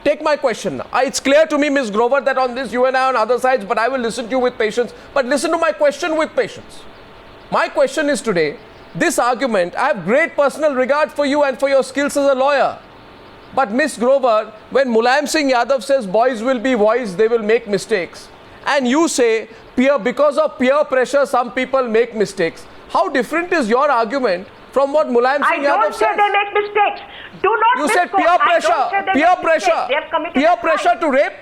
take my question now. It's clear to me, Ms. Grover, that on this you and I on other sides, but I will listen to you with patience. But listen to my question with patience. My question is today, this argument, I have great personal regard for you and for your skills as a lawyer. But Ms. Grover, when Mulayam Singh Yadav says boys will be boys, they will make mistakes, and you say because of peer pressure, some people make mistakes. How different is your argument from what Mulayam Singh Yadav says? I don't say they make mistakes. Do not You said peer pressure to rape?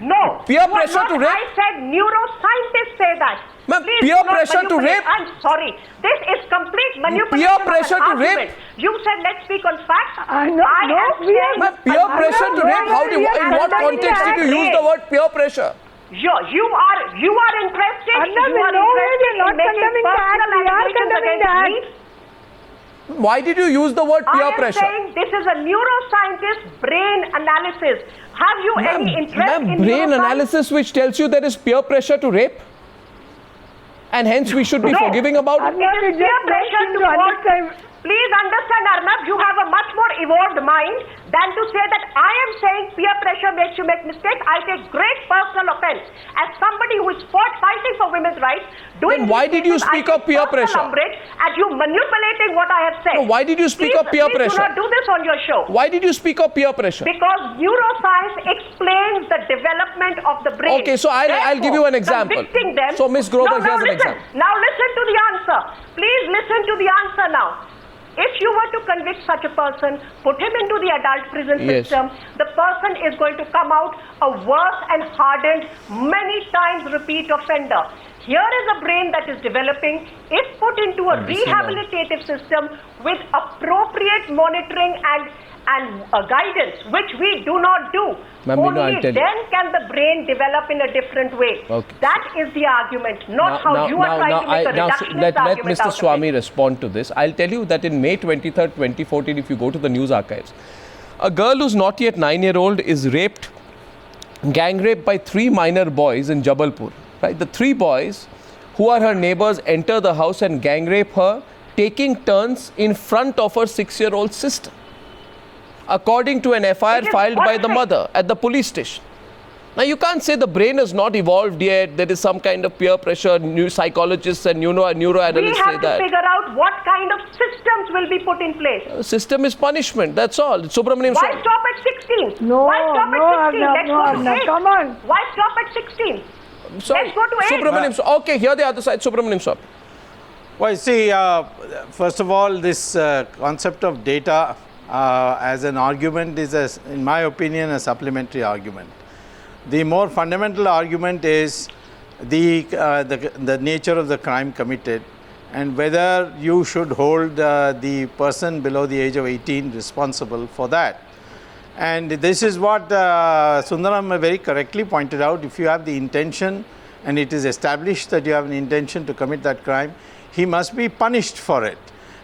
No. Peer pressure to rape? I said neuroscientists say that. Ma'am, peer pressure to rape? I'm sorry. This is complete manipulation. Peer pressure to rape? You said let's speak on facts. Peer pressure to rape? In what context did you use the word peer pressure? You are interested. Why did you use the word peer pressure? I am saying this is a neuroscientist brain analysis. Have you any interest in brain analysis which tells you there is peer pressure to rape? And hence we should be forgiving about it? It is peer pressure to understand. Please understand, Arnab, you have a much more evolved mind than to say that I am saying peer pressure makes you make mistakes. I take great personal offense. As somebody who is fighting for women's rights, then why did you speak of peer pressure? As you manipulating what I have said. No, why did you speak of peer pressure? Please do not do this on your show. Why did you speak of peer pressure? Because neuroscience explains the development of the brain. Okay, so I'll give you an example. So Ms. Grover, here's an example. Now listen to the answer. Please listen to the answer now. If you were to convict such a person, put him into the adult prison system, the person is going to come out a worse and hardened, many times repeat offender. Here is a brain that is developing. If put into a rehabilitative system with appropriate monitoring and guidance, which we do not do, only then can the brain develop in a different way. Okay. That is the argument, not how you are trying to make a reductionist argument. Let Mr. Swamy respond to this. I'll tell you that in May 23rd, 2014, if you go to the news archives, a girl who's not yet 9-year-old is raped, gang raped by 3 minor boys in Jabalpur. Right? The 3 boys who are her neighbors enter the house and gang rape her, taking turns in front of her 6-year-old sister, according to an FIR filed by the mother at the police station. Now, you can't say the brain has not evolved yet. There is some kind of peer pressure. New psychologists and neuroanalysts say that. We have to figure out what kind of systems will be put in place. System is punishment. That's all. Subramaniam. Why stop at 16? No, Why stop at 16? Let's go to 8. Come on. Why stop at 16? Sorry. Let's go to 8. Subramaniam. Okay, here the other side. Subramaniam Swamy. Well, see, first of all, this concept of data as an argument is, in my opinion, a supplementary argument. The more fundamental argument is the nature of the crime committed and whether you should hold the person below the age of 18 responsible for that. And this is what Sundaram very correctly pointed out. If you have the intention and it is established that you have an intention to commit that crime, he must be punished for it.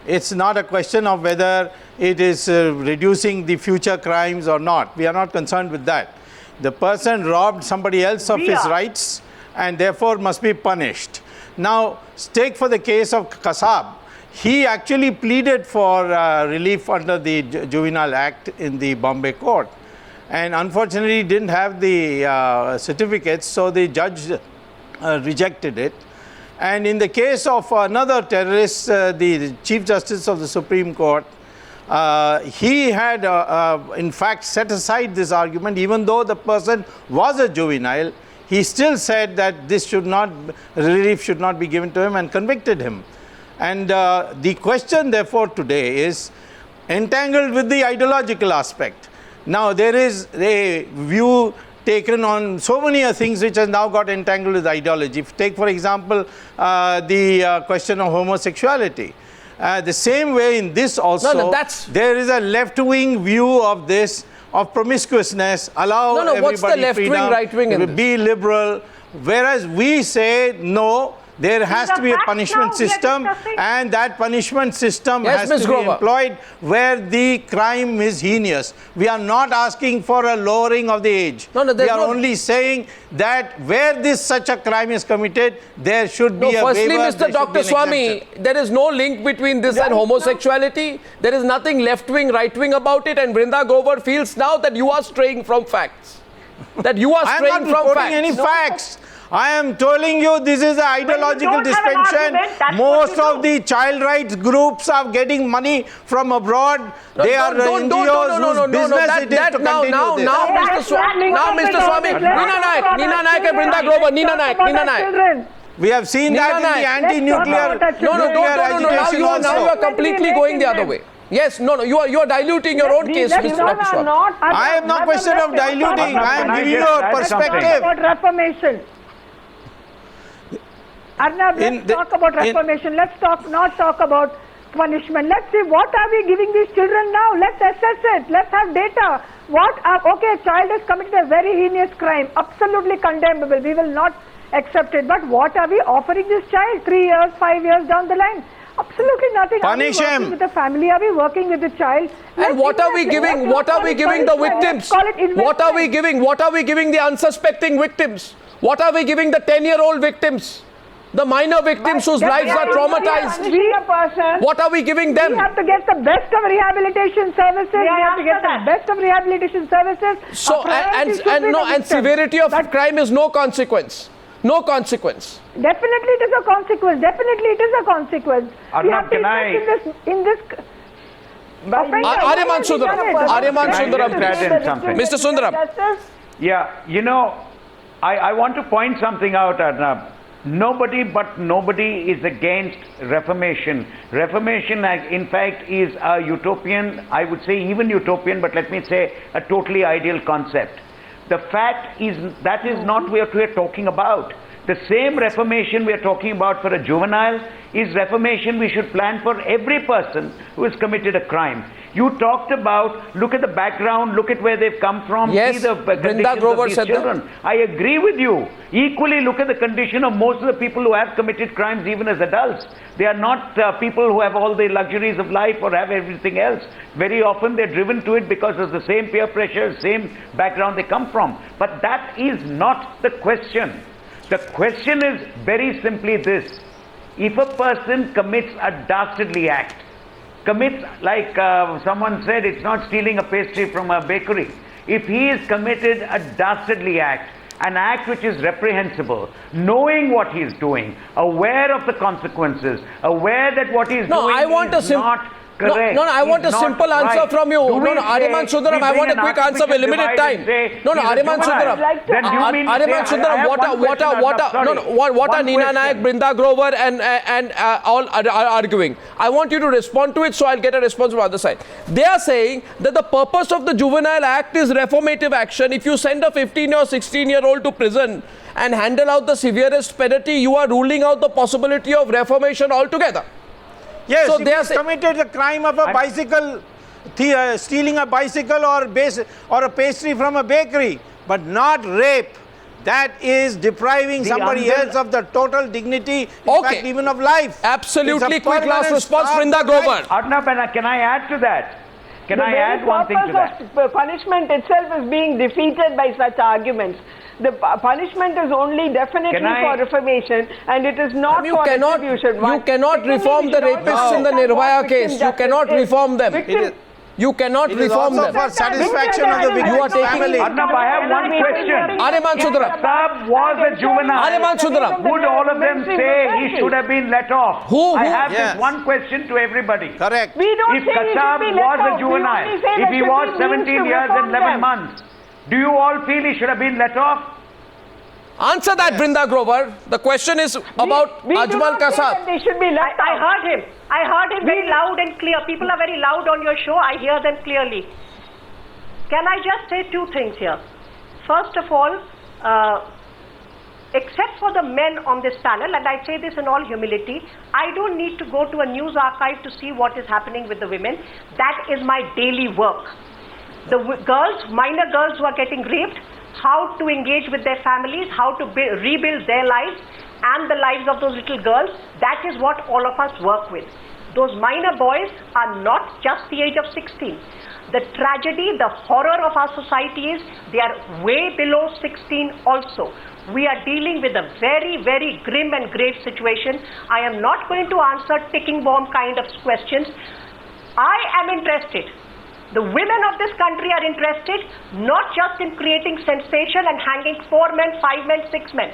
It's not a question of whether it is reducing the future crimes or not. We are not concerned with that. The person robbed somebody else of his rights and therefore must be punished. Now, take for the case of Kasab. He actually pleaded for relief under the Juvenile Act in the Bombay court. And unfortunately, didn't have the certificates, so the judge rejected it. And in the case of another terrorist, the Chief Justice of the Supreme Court, he had in fact set aside this argument. Even though the person was a juvenile, he still said that this should not, relief should not be given to him, and convicted him. And the question therefore today is entangled with the ideological aspect. Now there is a view taken on so many things which has now got entangled with ideology. Take for example the question of homosexuality. The same way in this also, there is a left-wing view of this, of promiscuousness, allow everybody what's the left-wing, freedom, right-wing in be liberal, whereas we say no, There has to be a punishment system, and that punishment system has to be employed where the crime is heinous. We are not asking for a lowering of the age. We are only saying that where such a crime is committed, there should be a waiver. Firstly, Mr. Dr. Swami, there is no link between this and homosexuality. There is nothing left-wing, right-wing about it, and Brinda Grover feels now that you are straying from facts. That you are straying from facts. I am not reporting any facts. I am telling you this is an ideological dispensation. Most of the child rights groups are getting money from abroad. They are NGOs whose business it is to continue this. Now, Mr. Swami, Nina Naik and Brinda Grover, Nina Naik. We have seen that in the anti-nuclear agitation also. Now you are completely going the other way. Yes, you are diluting your own case, Mr. Dr. Swami. I am not question of diluting. I am giving you a perspective. About reformation. Arnab, let's talk about reformation. Let's not talk about punishment. Let's see what are we giving these children now. Let's assess it. Let's have data. Okay, a child has committed a very heinous crime, absolutely condemnable. We will not accept it. But what are we offering this child 3 years, 5 years down the line? Absolutely nothing. Punish him. Are we working with the family? Are we working with the child? And what are we giving? What are we giving the victims? What are we giving? What are we giving the unsuspecting victims? What are we giving the 10-year-old victims? The minor victims whose lives are traumatized. What are we giving them? We have to get the best of rehabilitation services. We have to get the best of rehabilitation services. So, and severity of crime is no consequence. No consequence. Definitely it is a consequence. Definitely it is a consequence. Arnab, can I... In this Aryaman Sundaram. Mr. Sundaram. Yeah, you know, I want to point something out, Arnab. Nobody is against reformation. Reformation, in fact, is a utopian, I would say even utopian, but let me say a totally ideal concept. The fact is that is not what we are talking about. The same reformation we are talking about for a juvenile is reformation we should plan for every person who has committed a crime. You talked about, look at the background, look at where they've come from, yes, see the conditions of these children. I agree with you. Equally, look at the condition of most of the people who have committed crimes even as adults. They are not people who have all the luxuries of life or have everything else. Very often they're driven to it because of the same peer pressure, same background they come from. But that is not the question. The question is very simply this. If a person commits a dastardly act, like someone said, it's not stealing a pastry from a bakery. If he has committed a dastardly act, an act which is reprehensible, knowing what he is doing, aware of the consequences, aware that what he is doing is not correct. I want a simple answer from you. Aryaman Sundaram, I want a quick answer with limited time. Aryaman Sundaram. Aryaman Sundaram, what are Nina Naik, Brinda Grover and all are arguing? I want you to respond to it, so I'll get a response from the other side. They are saying that the purpose of the Juvenile Act is reformative action. If you send a 15 or 16-year-old to prison and handle out the severest penalty, you are ruling out the possibility of reformation altogether. Yes, so if he committed the crime of a bicycle, stealing a bicycle or a pastry from a bakery, but not rape. That is depriving somebody else of the total dignity, in fact, even of life. Absolutely. Quick last response, Brinda Grover. Arnab, can I add to that? Can I add one thing to that? The purpose of punishment itself is being defeated by such arguments. The punishment is only definitely for reformation, and it is not for retribution. You cannot reform the rapists in the Nirvaya case. You cannot reform them. You cannot reform them. For satisfaction of the victim's family. Arnab, I have one question. Aryaman Sundaram. Kasab was a juvenile. Aryaman Sundaram. Would all of them say he should have been let off? I have this one question to everybody. Correct. If Kasab was a juvenile, if he was 17 years and 11 months, do you all feel he should have been let off? Answer that, Brinda Grover. The question is about Ajmal Kasab. They should be let I heard him. I heard him very loud and clear. People are very loud on your show. I hear them clearly. Can I just say two things here? First of all, except for the men on this panel, and I say this in all humility, I don't need to go to a news archive to see what is happening with the women. That is my daily work. The girls, minor girls who are getting raped, how to engage with their families, how to rebuild their lives. and the lives of those little girls, that is what all of us work with. Those minor boys are not just the age of 16. The tragedy, the horror of our society is they are way below 16 also. We are dealing with a very, very grim and grave situation. I am not going to answer ticking bomb kind of questions. I am interested. The women of this country are interested not just in creating sensation and hanging 4 men, 5 men, 6 men.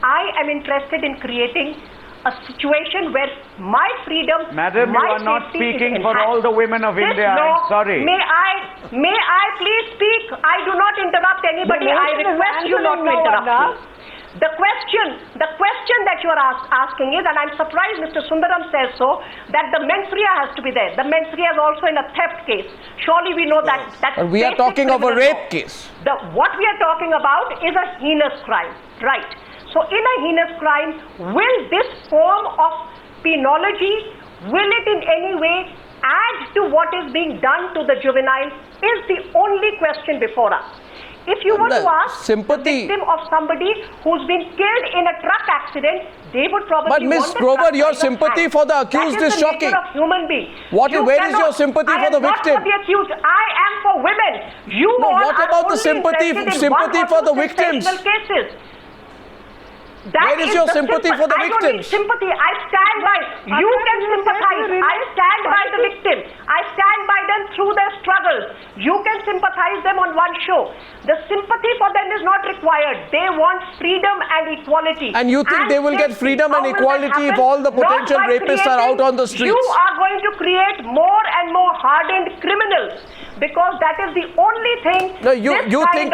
I am interested in creating a situation where my freedom, Madam, my you are not safety speaking is for enhanced. all the women of This India. law, I'm sorry. May I please speak? I do not interrupt anybody. I request you not to interrupt me. The question that you are asking is, and I'm surprised Mr. Sundaram says so, that the mens rea has to be there. The mens rea is also in a theft case. Surely we know that. That's we are talking of a rape case. What we are talking about is a heinous crime, right? So in a heinous crime, will this form of penology, will it in any way add to what is being done to the juveniles is the only question before us. If you were to ask the victim of somebody who's been killed in a truck accident, they would probably But Ms. Grover, your sympathy for the accused is shocking. That is the nature of human being. Where is your sympathy for the victim? I am not for the accused. I am for women. You no, all what are about the only sympathy for the victims? Cases. Where is your sympathy for the victims? I don't need sympathy. I stand by. You can sympathize. I stand by the victim. I stand by them through their struggles. You can sympathize them on one show. The sympathy for them is not required. They want freedom and equality. And you think they will get freedom and equality if all the potential rapists are out on the streets? You are going to create more and more hardened criminals. Because that is the only thing. No, you think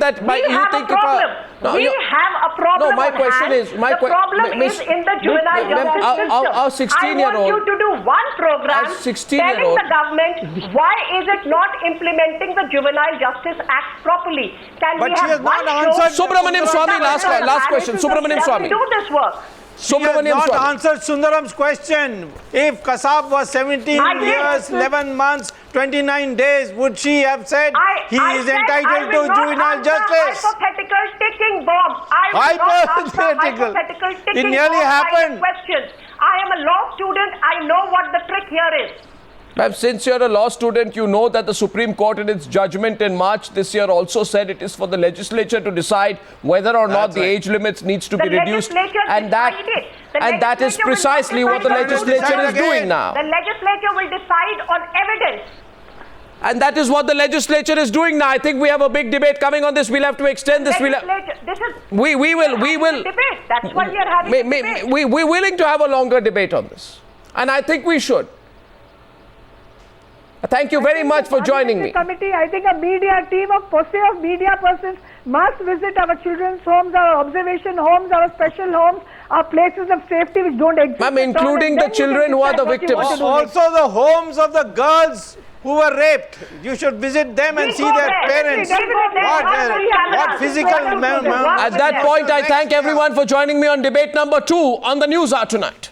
that we have a problem. No, my question is, the problem is in the juvenile justice system. Our 16-year-old. I want you to do one program telling the government why is it not implementing the Juvenile Justice Act properly. Can we have one show? Subramaniam Swamy, last question. Subramaniam Swamy. Do this work. She has not answered Sundaram's question. If Kasab was 17 years, 11 months, 29 days, would she have said he is entitled to juvenile justice? Hypothetical ticking bomb. Hypothetical. It nearly happened. Questions. I am a law student. I know what the trick here is. Ma'am, since you're a law student, you know that the Supreme Court in its judgment in March this year also said it is for the legislature to decide whether or not the age limits needs to be reduced. And that is precisely what the legislature is doing now. The legislature will decide on evidence. And that is what the legislature is doing now. I think we have a big debate coming on this. We'll have to extend this. We will. Debate. That's why we are having a debate. We're willing to have a longer debate on this. And I think we should. Thank you very much for joining me. Committee, I think a team of media persons must visit our children's homes, our observation homes, our special homes, our places of safety which don't exist. Ma'am, including the children who are the victims. Also the homes of the girls who were raped. You should visit them and see their parents. What physical... At that point, I thank everyone for joining me on debate number 2 on the Newshour tonight.